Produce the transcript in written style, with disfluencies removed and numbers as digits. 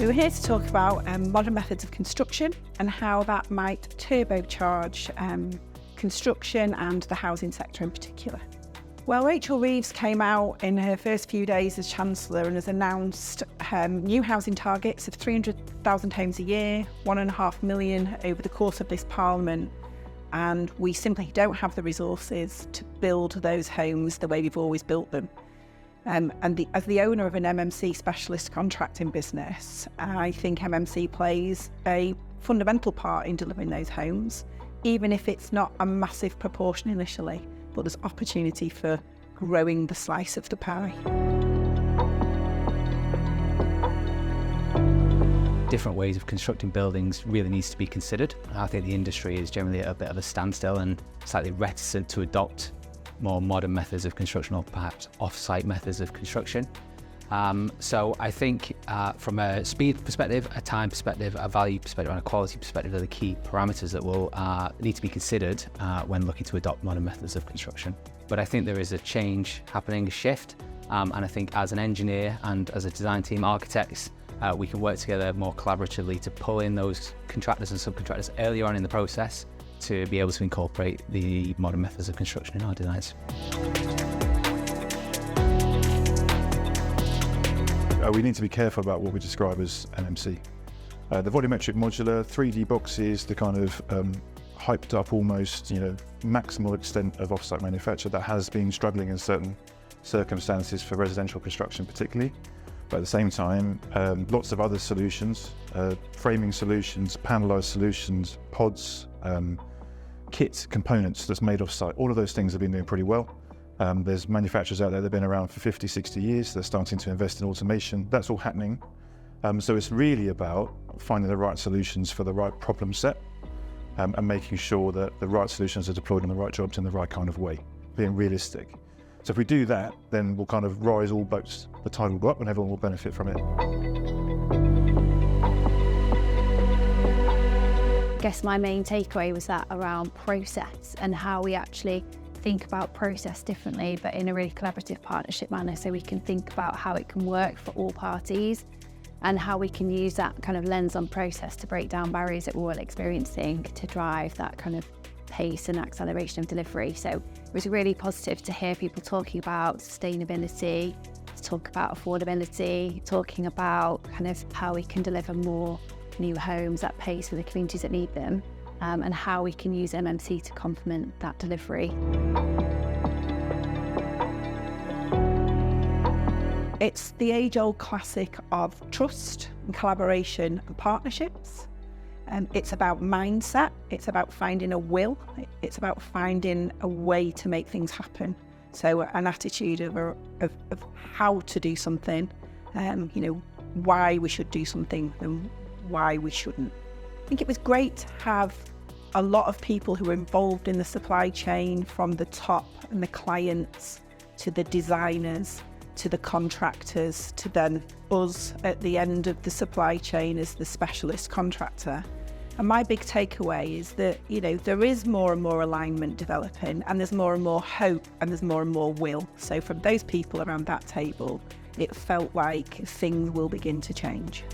We were here to talk about modern methods of construction and how that might turbocharge construction and the housing sector in particular. Well, Rachel Reeves came out in her first few days as Chancellor and has announced new housing targets of 300,000 homes a year, 1.5 million over the course of this Parliament, and we simply don't have the resources to build those homes the way we've always built them. As the owner of an MMC specialist contracting business, I think MMC plays a fundamental part in delivering those homes, even if it's not a massive proportion initially, but there's opportunity for growing the slice of the pie. Different ways of constructing buildings really needs to be considered. I think the industry is generally at a bit of a standstill and slightly reticent to adopt more modern methods of construction or perhaps off-site methods of construction. So I think from a speed perspective, a time perspective, a value perspective and a quality perspective are the key parameters that will need to be considered when looking to adopt modern methods of construction. But I think there is a change happening, a shift, and I think as an engineer and as a design team, architects, we can work together more collaboratively to pull in those contractors and subcontractors earlier on in the process to be able to incorporate the modern methods of construction in our designs. We need to be careful about what we describe as MMC. The volumetric modular, 3D boxes, the kind of hyped up almost, maximal extent of off-site manufacture that has been struggling in certain circumstances for residential construction particularly. But at the same time, lots of other solutions, framing solutions, panelised solutions, pods, kit components that's made off-site, all of those things have been doing pretty well. There's manufacturers out there that have been around for 50, 60 years. They're starting to invest in automation. That's all happening. So it's really about finding the right solutions for the right problem set and making sure that the right solutions are deployed on the right jobs in the right kind of way, being realistic. So if we do that, then we'll kind of rise all boats. The tide will go up and everyone will benefit from it. I guess my main takeaway was that around process and how we actually think about process differently, but in a really collaborative partnership manner, so we can think about how it can work for all parties and how we can use that kind of lens on process to break down barriers that we're all experiencing to drive that kind of pace and acceleration of delivery. So it was really positive to hear people talking about sustainability, to talk about affordability, talking about kind of how we can deliver more new homes at pace for the communities that need them, and how we can use MMC to complement that delivery. It's the age-old classic of trust and collaboration and partnerships. It's about mindset, it's about finding a will, it's about finding a way to make things happen. So an attitude of how to do something, why we should do something and why we shouldn't. I think it was great to have a lot of people who were involved in the supply chain, from the top and the clients to the designers to the contractors to then us at the end of the supply chain as the specialist contractor. And my big takeaway is that, there is more and more alignment developing, and there's more and more hope, and there's more and more will. So from those people around that table, it felt like things will begin to change.